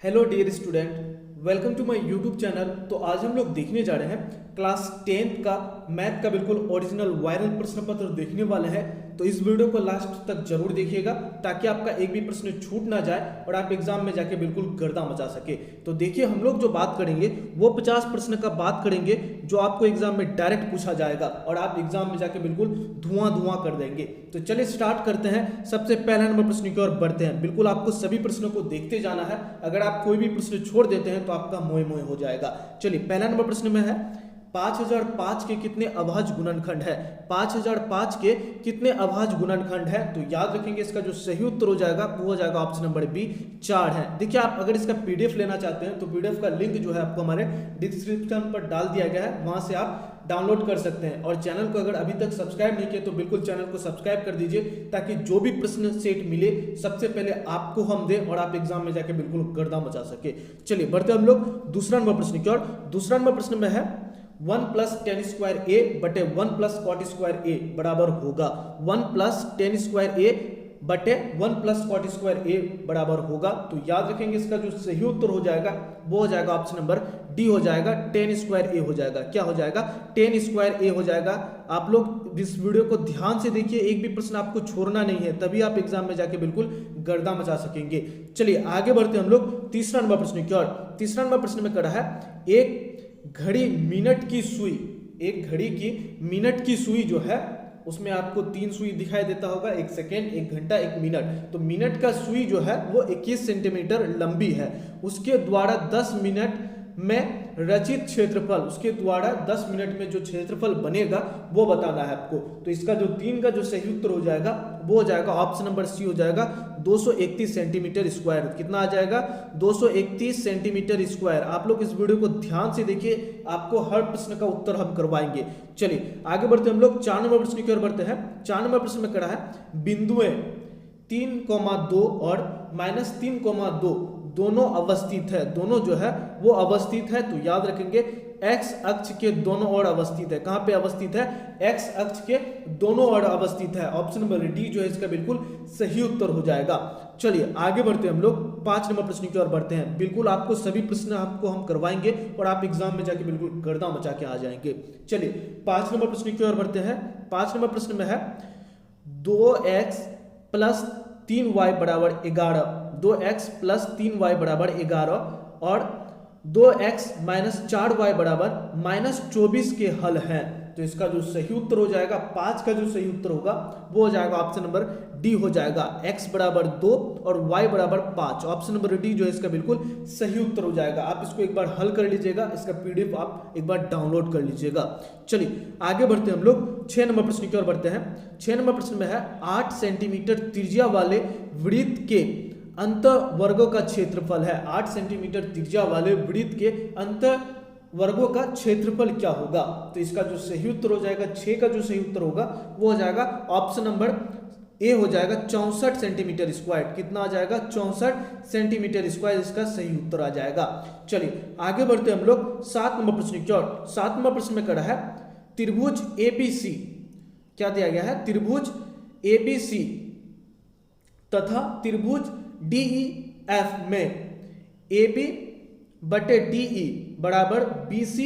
Hello dear student, welcome to my YouTube channel. तो आज हम लोग देखने जा रहे हैं क्लास 10th का मैथ का बिल्कुल ओरिजिनल वायरल प्रश्न पत्र देखने वाले हैं। तो इस वीडियो को लास्ट तक जरूर देखिएगा ताकि आपका एक भी प्रश्न छूट ना जाए और आप एग्जाम में जाके बिल्कुल गर्दा मचा सके। तो देखिए, हम लोग जो बात करेंगे वो 50 प्रश्न का बात करेंगे जो आपको एग्जाम में डायरेक्ट पूछा जाएगा और आप एग्जाम में जाके बिल्कुल धुआं धुआं कर देंगे। तो चलिए स्टार्ट करते हैं। सबसे पहला नंबर प्रश्न की ओर बढ़ते हैं। बिल्कुल आपको सभी प्रश्नों को देखते जाना है, अगर आप कोई भी प्रश्न छोड़ देते हैं तो आपका मोए मोए हो जाएगा। चलिए, पहला नंबर प्रश्न में है 5005 के कितने अभाज्य गुणनखंड है। 5005 के कितने अभाज्य गुणनखंड है, तो याद रखेंगे इसका जो सही उत्तर हो जाएगा वो हो जाएगा ऑप्शन नंबर बी 4 है। देखिए, आप अगर इसका पीडीएफ लेना चाहते हैं तो पीडीएफ का लिंक जो है आपको हमारे डिस्क्रिप्शन पर डाल दिया गया है, वहां से आप डाउनलोड कर सकते हैं। और चैनल को अगर अभी तक सब्सक्राइब नहीं किया तो बिल्कुल चैनल को सब्सक्राइब कर दीजिए ताकि जो भी प्रश्न सेट मिले सबसे पहले आपको हम दें और आप एग्जाम में जाके बिल्कुल गर्दा मचा सके। चलिए बढ़ते हम लोग दूसरा नंबर प्रश्न की ओर। दूसरा नंबर प्रश्न में है 1 + tan स्क्वायर ए बटे 1 + cot स्क्वायर ए बराबर होगा। 1 + tan स्क्वायर ए बटे 1 + cot स्क्वायर ए बराबर होगा। तो याद रखेंगे इसका जो सही उत्तर हो जाएगा वो हो जाएगा ऑप्शन नंबर डी हो जाएगा, tan स्क्वायर ए हो जाएगा। क्या हो जाएगा? tan स्क्वायर ए हो जाएगा। आप लोग इस वीडियो को ध्यान से देखिए, एक भी प्रश्न आपको छोड़ना नहीं है, तभी आप एग्जाम में जाके बिल्कुल गर्दा मचा सकेंगे। चलिए आगे बढ़ते हम लोग तीसरा नंबर प्रश्न की ओर। तीसरा नंबर प्रश्न में करा है एक घड़ी मिनट की सुई, एक घड़ी की मिनट की सुई जो है उसमें आपको 3 सुई दिखाई देता होगा, 1 सेकेंड, 1 घंटा, 1 मिनट। तो मिनट का सुई जो है वो 21 सेंटीमीटर लंबी है। उसके द्वारा 10 मिनट में रचित क्षेत्रफल, उसके द्वारा 10 मिनट में जो क्षेत्रफल बनेगा वो बताना है आपको। तो इसका जो 3 का जो सही उत्तर हो जाएगा वो हो जाएगा ऑप्शन नंबर सी हो जाएगा 231 सेंटीमीटर स्क्वायर। कितना आ जाएगा? 231 सेंटीमीटर स्क्वायर। आप लोग इस वीडियो को ध्यान से देखिए, आपको हर प्रश्न का उत्तर हम करवाएंगे। चलिए आगे बढ़ते हम लोग 4 नंबर प्रश्न की ओर बढ़ते हैं। 4 नंबर प्रश्न में करा है बिंदुएं 3,2 और -3,2 दोनों अवस्थित है। दोनों जो है वो अवस्थित है। तो याद रखेंगे एक्स अक्ष के दोनों ओर अवस्थित है। कहां पे अवस्थित है? एक्स अक्ष के दोनों ओर अवस्थित है। ऑप्शन नंबर डी जो है इसका बिल्कुल सही उत्तर हो जाएगा। चलिए आगे बढ़ते हैं हम लोग 5 नंबर प्रश्न की ओर बढ़ते हैं। बिल्कुल आपको सभी प्रश्न आपको हम करवाएंगे और आप एग्जाम में जाके बिल्कुल गर्दा मचा के आ जाएंगे। चलिए 5 नंबर प्रश्न की ओर बढ़ते हैं। 5 नंबर प्रश्न में है 2x + 3y = 11। 2x + 3y = 11 और 2x - 4y = -24 के हल हैं। तो इसका जो सही उत्तर हो जाएगा 5 का जो सही उत्तर होगा वो हो जाएगा ऑप्शन नंबर डी हो जाएगा, x = 2 और y = 5। ऑप्शन नंबर डी जो है इसका बिल्कुल सही उत्तर हो जाएगा। आप इसको एक बार हल कर लीजिएगा, इसका पीडीएफ आप एक बार डाउनलोड कर लीजिएगा। चलिए आगे बढ़ते हैं हम लोग 6 नंबर प्रश्न की ओर बढ़ते हैं। 6 नंबर प्रश्न में है 8 सेंटीमीटर त्रिज्या वाले वृत्त के अंत वर्गों का क्षेत्रफल है। 8 सेंटीमीटर त्रिज्या वाले वृत्त के अंत वर्गों का क्षेत्रफल क्या होगा? तो इसका जो सही उत्तर हो जाएगा 6 का जो सही उत्तर होगा वो हो जाएगा ऑप्शन नंबर ए हो जाएगा 64 सेंटीमीटर स्क्वायर। कितना आ जाएगा? 64 सेंटीमीटर स्क्वायर इसका सही उत्तर आ जाएगा। चलिए आगे बढ़ते हम लोग 7 नंबर प्रश्न की ओर। 7 नंबर प्रश्न में करा है त्रिभुज एबीसी, क्या दिया गया है? त्रिभुज एबीसी तथा त्रिभुज डीईएफ में AB बटे DE बराबर BC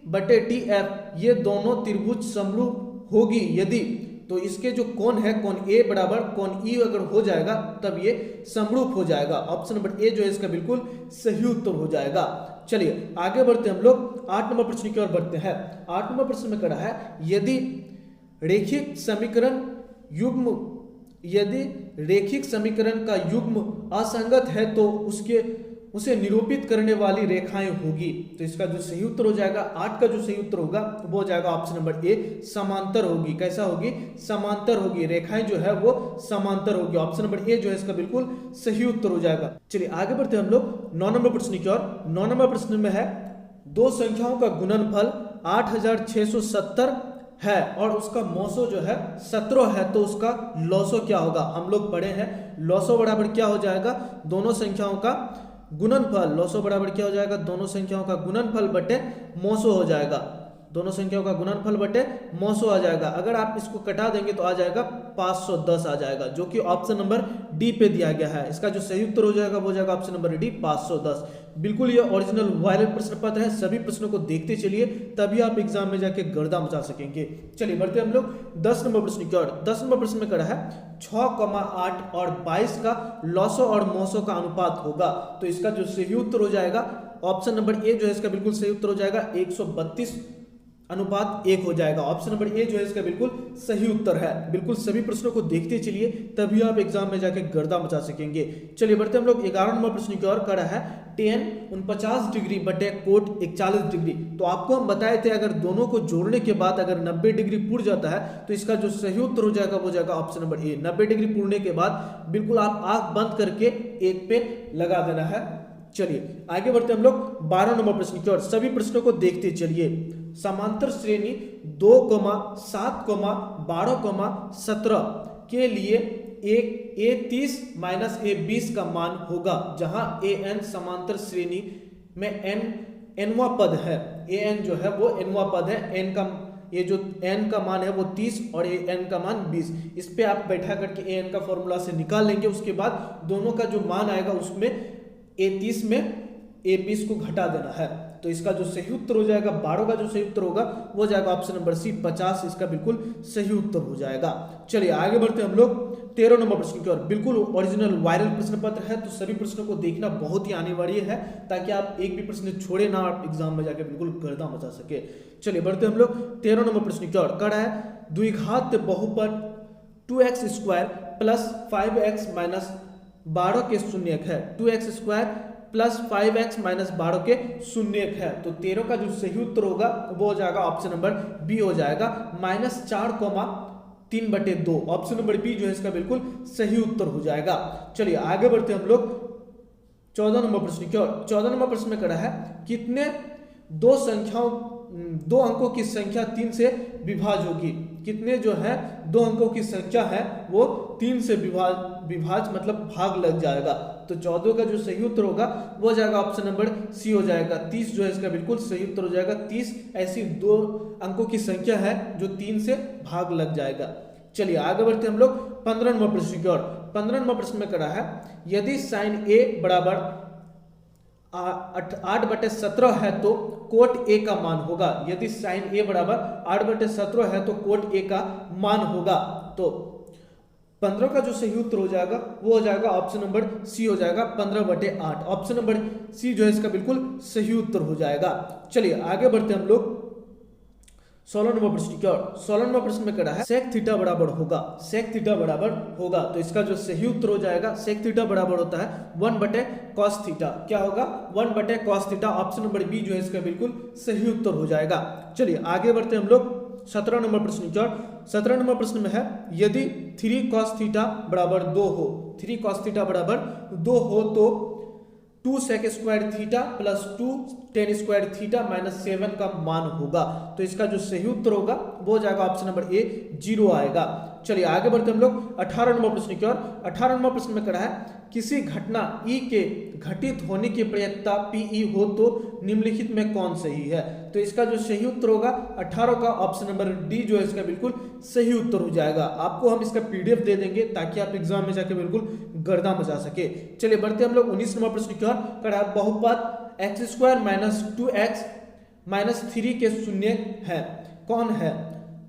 बटे DF ये दोनों त्रिभुज समरूप होगी यदि, तो इसके जो कोण है कोण A बराबर कोण E अगर हो जाएगा तब ये समरूप हो जाएगा। ऑप्शन नंबर ए जो है इसका बिल्कुल सही उत्तर हो जाएगा। चलिए आगे बढ़ते हम लोग 8 नंबर प्रश्न की ओर बढ़ते हैं। 8 नंबर प्रश्न में करा है यदि रेखिक समीकरण का युग्म असंगत है तो उसे निरूपित करने वाली रेखाएं होगी। तो इसका जो सही उत्तर हो जाएगा 8 का जो सही उत्तर होगा वो हो जाएगा ऑप्शन नंबर ए समांतर होगी। कैसा होगी? समांतर होगी। रेखाएं जो है वो समांतर होगी। ऑप्शन नंबर ए जो है इसका बिल्कुल सही उत्तर हो जाएगा। चलिए आगे बढ़ते हम लोग 9 नंबर प्रश्न की ओर। 9 नंबर प्रश्न में है दो संख्याओं का गुणनफल 8670 है और उसका मौसो जो है 17 है, तो उसका लौसो क्या होगा? हम लोग पढ़े हैं लौसो बराबर क्या हो जाएगा? दोनों संख्याओं का गुणनफल। लौसो बराबर क्या हो जाएगा? दोनों संख्याओं का गुणनफल बटे मौसो हो जाएगा। दोनों संख्याओं का गुणनफल बटे मौसो आ जाएगा। अगर आप इसको कटा देंगे तो आ जाएगा 510 आ जाएगा, जो कि ऑप्शन नंबर डी पे दिया गया है। इसका जो सही उत्तर हो जाएगा वो जाएगा ऑप्शन नंबर डी 510। बिल्कुल ये ओरिजिनल वायरल प्रश्न पत्र है, सभी प्रश्नों को देखते चलिए तभी आप एग्जाम में जाके गर्दा मचा सकेंगे। चलिए बढ़ते हम लोग 10 नंबर प्रश्न की ओर। 10 नंबर प्रश्न में करा है 6,8 और 22 का लॉसो और मोसो का अनुपात होगा। तो इसका जो सही उत्तर हो जाएगा ऑप्शन नंबर ए जो है इसका बिल्कुल सही उत्तर हो जाएगा 132:1 हो जाएगा। ऑप्शन नंबर ए जो है इसका बिल्कुल सही उत्तर है। बिल्कुल सभी प्रश्नों को देखते चलिए तभी आप एग्जाम में जाके गर्दा मचा सकेंगे। चलिए बढ़ते हम लोग 11 नंबर प्रश्न की ओर। करा है tan 49 डिग्री बटे कोट 41 डिग्री। तो आपको हम बताए थे अगर दोनों को जोड़ने के बाद अगर 90 डिग्री पूर जाता है तो इसका जो सही उत्तर हो जाएगा वो जाएगा ऑप्शन नंबर ए। 90 डिग्री पूरने के बाद बिल्कुल आप आंख बंद करके एक पे लगा देना है। चलिए आगे बढ़ते हम लोग 12 नंबर प्रश्न की ओर। सभी प्रश्नों को देखते चलिए। समांतर श्रेणी 2, 7, 12, 17 के लिए a30 माइनस a20 का मान होगा, जहां an समांतर श्रेणी में nवां पद है। an जो है वो nवां पद है। n का ये जो n का मान है वो 30 और an का मान 20। इस पे आप बैठा करके an का फॉर्मूला से निकाल लेंगे। उसके बाद दोनों का जो मान आएगा उसमें a30 में a20 को घटा देना है। तो इसका जो सही उत्तर हो जाएगा 12 का जो सही उत्तर होगा वो जाएगा ऑप्शन नंबर सी 50। इसका बिल्कुल सही उत्तर हो जाएगा। चलिए आगे बढ़ते हम लोग 13 नंबर प्रश्न की ओर। बिल्कुल ओरिजिनल वायरल प्रश्न पत्र है, तो सभी प्रश्नों को देखना बहुत ही अनिवार्य है ताकि आप एक भी प्रश्न छोड़े ना, आप एग्जाम में जाके बिल्कुल गर्दा मचा सके। चलिए बढ़ते हम लोग 13 नंबर प्रश्न की ओर। कड़ा है द्विघात बहुपद 2x² प्लस 5x माइनस 12 के शून्यक है। 2x² प्लस 5x माइनस 12 के शून्यक है। तो 13 का जो सही उत्तर होगा वो हो जाएगा ऑप्शन नंबर बी हो जाएगा -4,3/2। ऑप्शन नंबर बी जो है इसका बिल्कुल सही उत्तर हो जाएगा। चलिए आगे बढ़ते हम लोग 14 नंबर प्रश्न की ओर। 14 नंबर प्रश्न में करा है कितने दो अंकों की संख्या 3 से विभाज्य होगी। कितने जो है 2 अंकों की संख्या है वो 3 से विभाज्य मतलब भाग लग जाएगा। तो 14 का जो सही उत्तर होगा वो जाएगा ऑप्शन नंबर सी हो जाएगा 30 जो है इसका बिल्कुल सही उत्तर हो जाएगा। 30 ऐसी 2 अंकों की संख्या है जो 3 से भाग लग जाएगा। चलिए आगे बढ़ते हम लोग 15 नंबर प्रश्न की ओर। 15 नंबर प्रश्न में करा है यदि साइन ए बराबर 8/17 है तो कोट ए का मान होगा। यदि साइन ए बराबर 8/17 है तो कोट ए का मान होगा। तो 15 का जो सही उत्तर हो जाएगा वो हो जाएगा ऑप्शन नंबर सी हो जाएगा 15/8। ऑप्शन नंबर सी जो है इसका बिल्कुल सही उत्तर हो जाएगा। चलिए आगे बढ़ते हम लोग 16 नंबर प्रश्न की ओर। 16 नंबर प्रश्न में करा है सेक थीटा बराबर होगा। सेक थीटा बराबर होगा तो इसका जो सही उत्तर हो जाएगा सेक थीटा बराबर होता है 1/cos थीटा। क्या होगा 1/cos theta. Option number B जो है इसका बिल्कुल सही उत्तर हो जाएगा। चलिए आगे बढ़ते हम लोग 17 नंबर प्रश्न की ओर। 17 नंबर प्रश्न में है यदि 3 cos थीटा बराबर 2 हो। 3 cos थीटा बराबर 2 हो तो 2 sec² theta plus 2 tan² theta minus 7 का मान होगा। तो इसका जो सही उत्तर होगा वो जाएगा ऑप्शन नंबर ए 0 आएगा। चलिए आगे बढ़ते हम लोग 18 नंबर प्रश्न की ओर। 18 नंबर प्रश्न में करा है किसी घटना ई के घटित होने की प्रयत्ता पीई हो तो निम्नलिखित में कौन सही है। तो इसका जो सही उत्तर होगा 18 का ऑप्शन नंबर डी जो है इसका बिल्कुल सही उत्तर हो जाएगा। आपको हम इसका पीडीएफ दे देंगे ताकि आप एग्जाम में जाके बिल्कुल गर्दा मचा सके। चलिए बढ़ते हम लोग 19 नंबर प्रश्न की ओर। करा बहुपद x² माइनस 2x माइनस 3 के शून्य है, कौन है।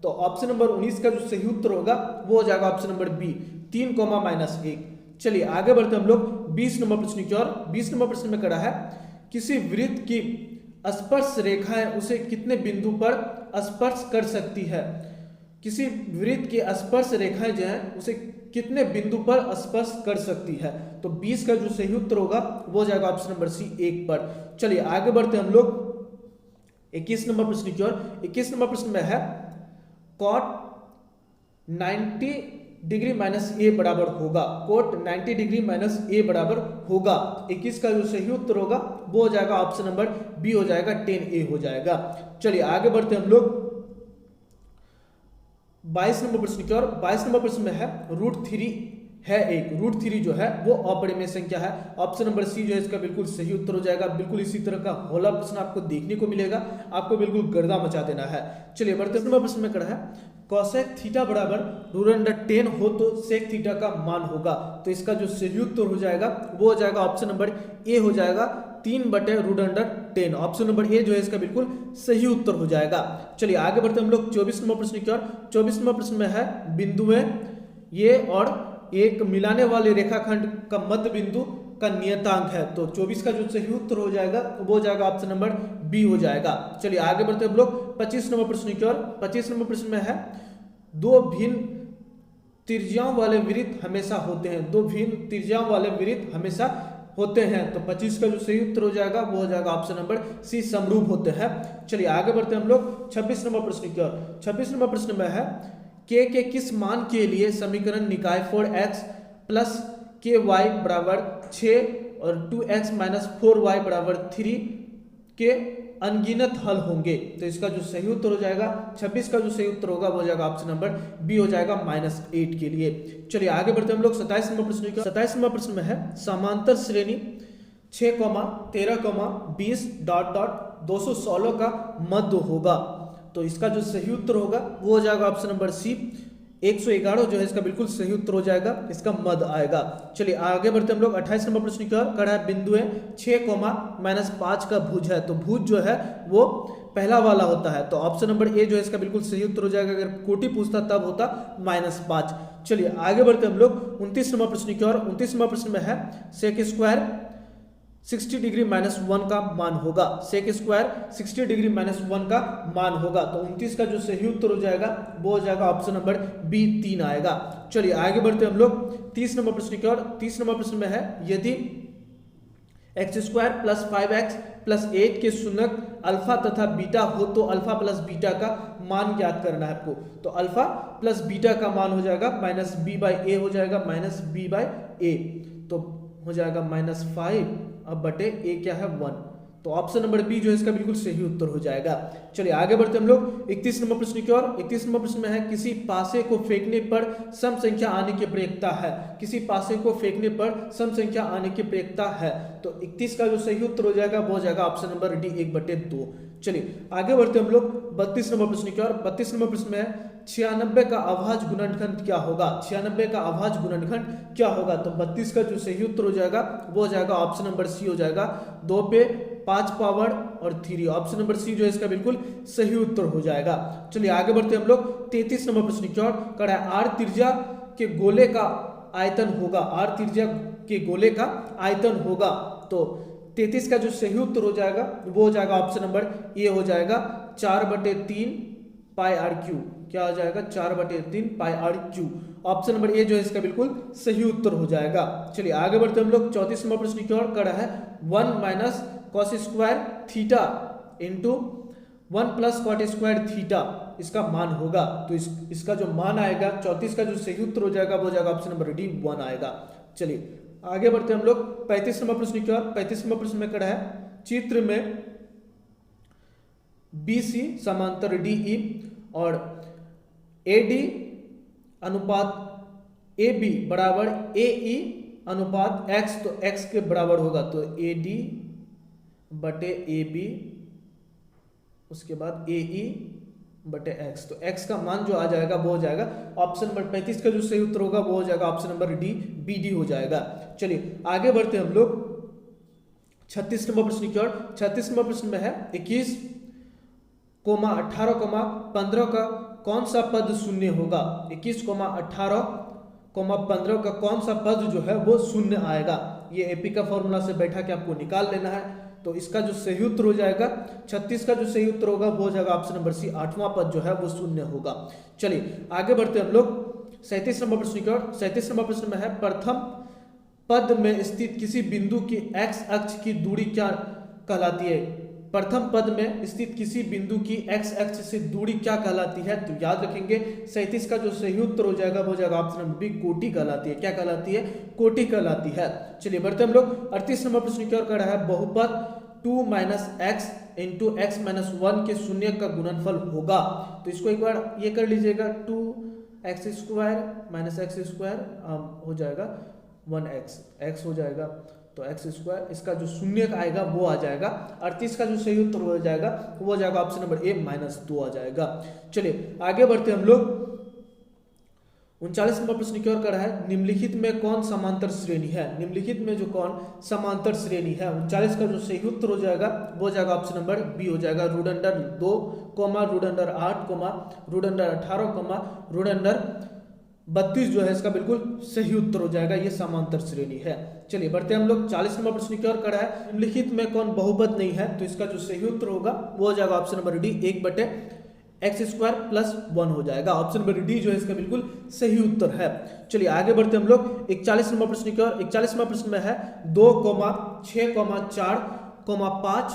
तो ऑप्शन नंबर 19 का जो सही उत्तर होगा वो हो जाएगा ऑप्शन नंबर बी 3, -1। चलिए आगे बढ़ते हम लोग 20 नंबर प्रश्न की ओर। 20 नंबर प्रश्न में करा है किसी वृत्त की स्पर्श रेखाएं उसे कितने बिंदु पर स्पर्श कर सकती है। किसी वृत्त की स्पर्श रेखाएं जो है उसे कितने बिंदु पर स्पर्श कर सकती है। तो 20 का जो सही उत्तर होगा वो जाएगा ऑप्शन नंबर सी 1 पर। चलिए आगे बढ़ते हम लोग 21 नंबर प्रश्न की ओर। 21 नंबर प्रश्न में है cot 90 डिग्री माइनस ए बराबर होगा। कोट 90 डिग्री माइनस ए बराबर होगा। 21 का जो सही उत्तर होगा वो हो जाएगा ऑप्शन नंबर बी हो जाएगा 10A हो जाएगा। चलिए आगे बढ़ते हम लोग 22 नंबर प्रश्न की ओर। 22 नंबर प्रश्न में है √3 है एक, √3 जो है वो अपरिमेय संख्या है। ऑप्शन नंबर सी जो है इसका बिल्कुल सही उत्तर हो जाएगा। बिल्कुल इसी तरह का होला प्रश्न आपको देखने को मिलेगा, आपको बिल्कुल गर्दा मचा देना है। चलिए बढ़ते हैं, प्रश्न में कड़ा है cosec थीटा बराबर √10 हो तो sec थीटा का मान होगा। तो इसका जो सही उत्तर हो जाएगा वो हो जाएगा ऑप्शन नंबर ए हो जाएगा 3/√10। ऑप्शन नंबर ए जो है इसका बिल्कुल सही उत्तर हो जाएगा। चलिए आगे बढ़ते हम लोग 24 नंबर प्रश्न की ओर। 24 नंबर प्रश्न में है बिंदुएं ये और एक मिलाने वाले रेखाखंड का मध्य बिंदु का नियतांक है। तो 24 का जो सही उत्तर हो जाएगा वो हो जाएगा ऑप्शन नंबर बी हो जाएगा। चलिए आगे बढ़ते हम लोग 25 नंबर प्रश्न की ओर। 25 नंबर प्रश्न में है दो भिन्न त्रिज्याओं वाले वृत्त हमेशा होते हैं। दो भिन्न त्रिज्याओं वाले वृत्त हमेशा होते हैं। तो 25 का जो सही उत्तर हो जाएगा वो हो जाएगा ऑप्शन नंबर सी, समरूप होते हैं। चलिए आगे बढ़ते हम लोग 26 नंबर प्रश्न की ओर। 26 नंबर प्रश्न में है के किस मान के लिए समीकरण निकाय 4x प्लस के वाई बराबर 6 और 2x माइनस 4y बराबर 3 के अनगिनत हल होंगे। तो इसका जो सही उत्तर हो जाएगा 26 का जो सही उत्तर होगा वो हो जाएगा ऑप्शन नंबर बी हो जाएगा -8 के लिए। चलिए आगे बढ़ते हम लोग 27 नंबर प्रश्न का। 27 नंबर प्रश्न में है समांतर श्रेणी 6, 13, 20 ... 216 का मध्य होगा। तो इसका जो सही उत्तर होगा वो हो जाएगा ऑप्शन नंबर सी, 111 जो है इसका बिल्कुल सही उत्तर हो जाएगा, इसका मध्य आएगा। चलिए आगे बढ़ते हम लोग 28 नंबर प्रश्न की ओर। कड़ा है बिंदुएं 6, -5 का भुज है। तो भुज जो है वो पहला वाला होता है। तो ऑप्शन नंबर ए जो है इसका बिल्कुल सही उत्तर हो जाएगा। अगर कोटि पूछता तब होता -5। चलिए आगे बढ़ते हम लोग 29 नंबर प्रश्न की ओर। 29 नंबर प्रश्न में है सेक स्क्वायर 60 डिग्री -1 का मान होगा। सेक स्क्वायर 60 डिग्री -1 का मान होगा। तो 29 का जो सही उत्तर हो जाएगा वो हो जाएगा ऑप्शन नंबर बी, 3 आएगा। चलिए आगे बढ़ते हम लोग 30 नंबर प्रश्न की ओर। 30 नंबर प्रश्न में है यदि x² + 5x + 8 के शून्यक अल्फा तथा बीटा हो तो अल्फा प्लस बीटा का मान ज्ञात करना है आपको। तो अल्फा प्लस बीटा का मान हो जाएगा -b/a हो जाएगा, -b/a तो हो जाएगा -5 अब बटे ए क्या है 1। तो ऑप्शन नंबर बी जो है इसका बिल्कुल सही उत्तर हो जाएगा। चलिए आगे बढ़ते हम लोग 31 नंबर प्रश्न की ओर। 31 नंबर प्रश्न में है किसी पासे को फेंकने पर सम संख्या आने की प्रयेकता है। किसी पासे को फेंकने पर सम संख्या आने की प्रयेकता है। तो 31 का जो सही उत्तर हो जाएगा वो हो जाएगा ऑप्शन नंबर डी, 1/2। चलिए आगे बढ़ते हम लोग 32 नंबर प्रश्न की ओर। 32 नंबर प्रश्न में है 96 का अभाज्य गुणनखंड क्या होगा। 96 का अभाज्य गुणनखंड क्या होगा। तो 32 का जो सही उत्तर हो जाएगा वो हो जाएगा ऑप्शन नंबर सी हो जाएगा, 2 पे 5 पावर और 3। ऑप्शन नंबर सी जो है इसका बिल्कुल सही उत्तर हो जाएगा। चलिए आगे बढ़ते हम लोग 33 नंबर प्रश्न की ओर। कड़ा आर त्रिज्या के गोले का आयतन होगा। आर त्रिज्या के गोले का आयतन होगा। तो 33 का जो सही उत्तर हो जाएगा वो हो जाएगा ऑप्शन नंबर ए हो जाएगा, 4/3 πr3। क्या हो जाएगा 4/3 πr3। ऑप्शन नंबर ए जो है इसका बिल्कुल सही उत्तर हो जाएगा। चलिए आगे बढ़ते हम लोग 34 नंबर प्रश्न की ओर। कड़ा है 1 - cos² theta into 1 + cot² theta इसका मान होगा। तो इसका जो मान आएगा 34 का जो सही उत्तर हो जाएगा वो हो जाएगा ऑप्शन नंबर डी, 1 आएगा। चलिए आगे बढ़ते हम लोग 35 नंबर प्रश्न की ओर। 35 नंबर प्रश्न में कड़ा है चित्र में BC समांतर DE और AD अनुपात AB बराबर AE अनुपात X। तो X के बराबर होगा। तो AD/AB उसके बाद AE/X। तो X का मान जो आ जाएगा वो हो जाएगा ऑप्शन नंबर 35 का जो सही उत्तर होगा वो हो जाएगा ऑप्शन नंबर डी, BD हो जाएगा। चलिए आगे बढ़ते हम लोग 36 नंबर प्रश्न की ओर। 36 नंबर प्रश्न में है 21, 18, 15 का कौन सा पद शून्य होगा। 21, 18, 15 का कौन सा पद जो है वो शून्य आएगा। ये एपी का फॉर्मूला से बैठा के आपको निकाल लेना है। तो इसका जो सही उत्तर हो जाएगा 36 का जो सही उत्तर होगा वो हो जाएगा ऑप्शन नंबर सी, 8वां पद जो है वो शून्य होगा। चलिए आगे बढ़ते हम लोग 37 नंबर प्रश्न की ओर। 37 नंबर प्रश्न में है प्रथम पद में स्थित किसी बिंदु की x अक्ष की दूरी क्या कहलाती है। प्रथम पद में स्थित किसी बिंदु की x अक्ष से दूरी क्या कहलाती है। तो याद रखेंगे 37 का जो सही उत्तर हो जाएगा वो हो जाएगा ऑप्शन नंबर बी, कोटि कहलाती है। क्या कहलाती है, कोटि कहलाती है। चलिए बढ़ते हम लोग 38 नंबर प्रश्न की ओर कर रहा है बहुपद 2 - x × x - 1 के शून्य का गुणनफल होगा। तो इसको एक बार ये कर लीजिएगा, 2 x square minus x square हो जाएगा 1x, x हो जाएगा तो एक्स स्क्वायर, इसका जो शून्य का आएगा वो आ जाएगा 38 का जो सही उत्तर हो जाएगा वो हो जाएगा ऑप्शन नंबर ए -2 आ जाएगा। चलिए आगे बढ़ते हम लोग। 39 नंबर प्रश्न की ओर कर है, निम्नलिखित में कौन समांतर श्रेणी है? निम्नलिखित में जो कौन समांतर श्रेणी है, 39 का जो सही उत्तर हो जाएगा वो हो जाएगा ऑप्शन नंबर बी हो जाएगा, root under 2, root under 8, root under 18, root under 32 जो है इसका बिल्कुल सही उत्तर हो जाएगा, ये समांतर श्रेणी है। चलिए बढ़ते हम लोग 40 नंबर प्रश्न की ओर कर है, निम्नलिखित में कौन बहुपद नहीं है? तो इसका जो सही उत्तर होगा वो हो जाएगा ऑप्शन नंबर डी, 1/x² + 1 हो जाएगा। ऑप्शन नंबर डी जो है इसका बिल्कुल सही उत्तर है। चलिए आगे बढ़ते हम लोग 41 नंबर प्रश्न की ओर। 41वां प्रश्न में है 2, 6, 4, 5,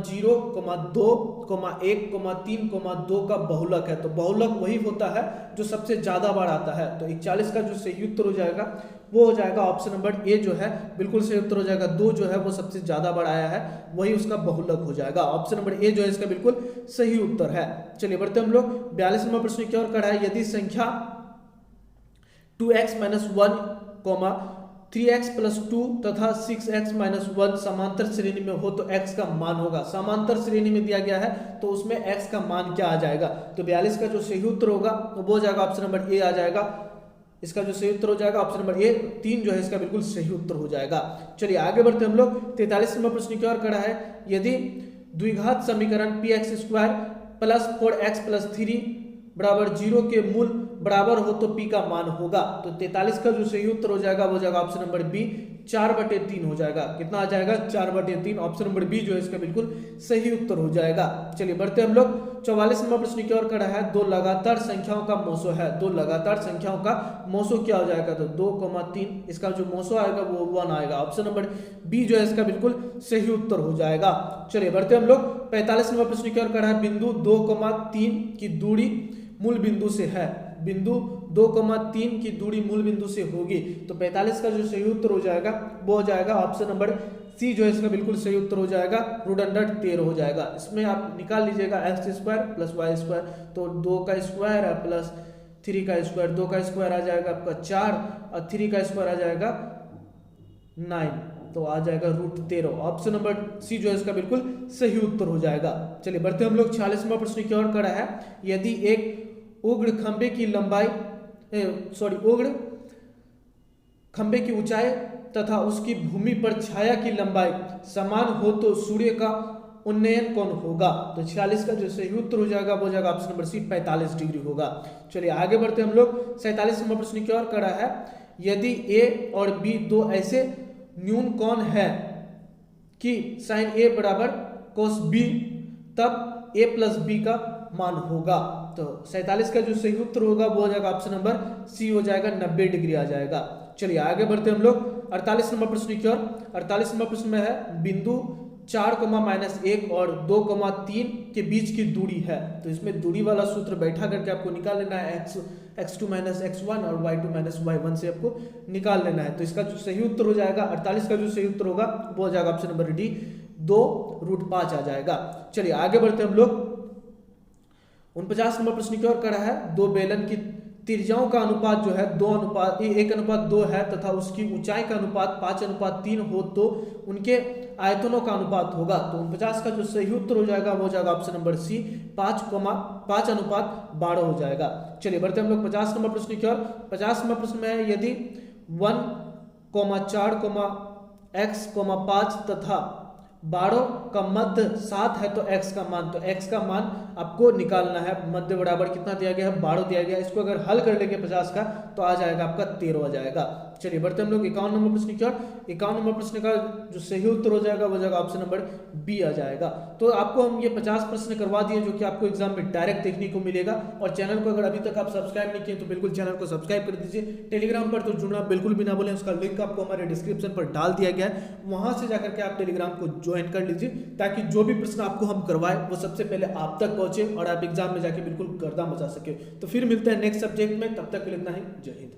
0, 2, 1, 3, 2 का बहुलक है। तो बहुलक वही होता है जो सबसे ज्यादा बार आता है। तो 41 का जो सही उत्तर हो जाएगा वो हो जाएगा ऑप्शन नंबर ए जो है बिल्कुल सही उत्तर हो जाएगा। 2 जो है वो सबसे ज्यादा बार आया है, वही उसका बहुलक हो जाएगा। ऑप्शन नंबर ए जो है इसका बिल्कुल सही उत्तर है। चलिए बढ़ते हम लोग 42 नंबर प्रश्न की ओर कर है, यदि संख्या 2x - 1, 3x + 2 तथा 6x - 1 समांतर श्रेणी में हो तो x का मान होगा। समांतर श्रेणी में दिया गया है तो उसमें x का मान क्या आ जाएगा? तो 42 का जो सही उत्तर होगा वो हो जाएगा ऑप्शन नंबर ए आ जाएगा। इसका जो सही उत्तर हो जाएगा ऑप्शन नंबर ए 3 जो है इसका बिल्कुल सही उत्तर हो जाएगा। चलिए आगे बढ़ते हम लोग 43 नंबर प्रश्न की ओर खड़ा है, यदि द्विघात समीकरण px² + 4x + 3 = 0 के मूल बराबर हो तो p का मान होगा। तो 43 का जो सही उत्तर हो जाएगा वो हो जाएगा ऑप्शन नंबर बी, 4/3 हो जाएगा। कितना आ जाएगा? 4/3। ऑप्शन नंबर बी जो है इसका बिल्कुल सही उत्तर हो जाएगा। चलिए बढ़ते हम लोग 44 नंबर प्रश्न की ओर खड़ा है, 2 लगातार संख्याओं का मोसो है। 2 लगातार संख्याओं का मोसो क्या हो जाएगा? तो 2, 3, इसका जो मोसो आएगा वो 1 आएगा। ऑप्शन नंबर बी जो है इसका बिल्कुल सही उत्तर हो जाएगा। चलिए बढ़ते हम लोग 45 नंबर प्रश्न की ओर खड़ा है, बिंदु 2, 3 की दूरी मूल बिंदु से है। बिंदु 2, 3 की दूरी मूल बिंदु से होगी। तो 45 का जो सही उत्तर हो जाएगा वो हो जाएगा ऑप्शन नंबर सी जो है इसका बिल्कुल सही उत्तर हो जाएगा, रूट अंडर 13 हो जाएगा। इसमें आप निकाल लीजिएगा x² + y², तो 2 का स्क्वायर प्लस 3 का स्क्वायर, 2 का स्क्वायर आ जाएगा आपका 4 और 3 का स्क्वायर आ जाएगा 9, तो आ जाएगा रूट 13। ऑप्शन नंबर सी जो है इसका बिल्कुल सही उत्तर हो जाएगा। चलिए बढ़ते हम लोग 46वां प्रश्न की ओर खड़ा है, यदि एक उग्र खंबे की लंबाई उग्र खंबे की ऊंचाई तथा उसकी भूमि पर छाया की लंबाई समान हो तो सूर्य का उन्नयन कोण होगा। तो 46 का जो सही उत्तर हो जाएगा वो हो जाएगा ऑप्शन नंबर सी, 45 डिग्री होगा। चलिए आगे बढ़ते हम लोग 47 नंबर प्रश्न की ओर खड़ा है, यदि ए और बी 2 ऐसे न्यून कोण है कि sin a = cos b, तब a + b का मान होगा। तो 47 का जो सही उत्तर होगा वो हो जाएगा ऑप्शन नंबर सी हो जाएगा, 90 डिग्री आ जाएगा। चलिए आगे बढ़ते हम लोग 48 नंबर प्रश्न की ओर। 48 नंबर प्रश्न में है, बिंदु 4, -1 और 2, 3 के बीच की दूरी है। तो इसमें दूरी वाला सूत्र बैठा करके आपको निकाल लेना है, x2 - x1 और y2 - y1 से आपको निकाल लेना है। तो इसका जो सही उत्तर हो जाएगा 48 का जो सही उत्तर होगा वो हो जाएगा ऑप्शन नंबर डी, 2√5 आ जाएगा। चलिए आगे बढ़ते हम लोग 49 नंबर प्रश्न की ओर खड़ा है, 2 बेलन की त्रिज्याओं का अनुपात जो है 1:2 है तथा उसकी ऊंचाई का अनुपात 5:3 हो तो उनके आयतनों का अनुपात होगा। तो 49 का जो सही उत्तर हो जाएगा वो हो जाएगा ऑप्शन नंबर सी, 5:12 हो जाएगा। चलिए बढ़ते हम लोग 50 नंबर प्रश्न की ओर। 50 नंबर प्रश्न में है, यदि 1, 4, x, 5 तथा 12 का मध्य 7 है तो x का मान, तो x का मान आपको निकालना है। मध्य बराबर कितना दिया गया है? 12 दिया गया है। इसको अगर हल कर लेंगे 50 का तो आ जाएगा आपका 13 आ जाएगा। चलिए बढ़ते हम लोग 51 नंबर प्रश्न की ओर। 51 नंबर प्रश्न का जो सही उत्तर हो जाएगा वो जाएगा ऑप्शन नंबर बी आ जाएगा। तो आपको हम ये 50 प्रश्न करवा दिए जो कि आपको एग्जाम में डायरेक्ट देखने को मिलेगा। और चैनल को अगर अभी तक आप सब्सक्राइब नहीं किए तो बिल्कुल चैनल को सब्सक्राइब कर दीजिए। टेलीग्राम पर तो जुड़ना बिल्कुल भी ना भूलें, उसका लिंक आपको हमारे डिस्क्रिप्शन पर डाल दिया गया है, वहां से जाकर के आप टेलीग्राम को ज्वाइन कर लीजिए ताकि जो भी प्रश्न आपको हम करवाएं वो सबसे पहले आप तक पहुंचे और आप एग्जाम में जाके बिल्कुल गर्दा मचा सके। तो फिर मिलते हैं नेक्स्ट सब्जेक्ट में, तब तक के लिए इतना ही। जय हिंद।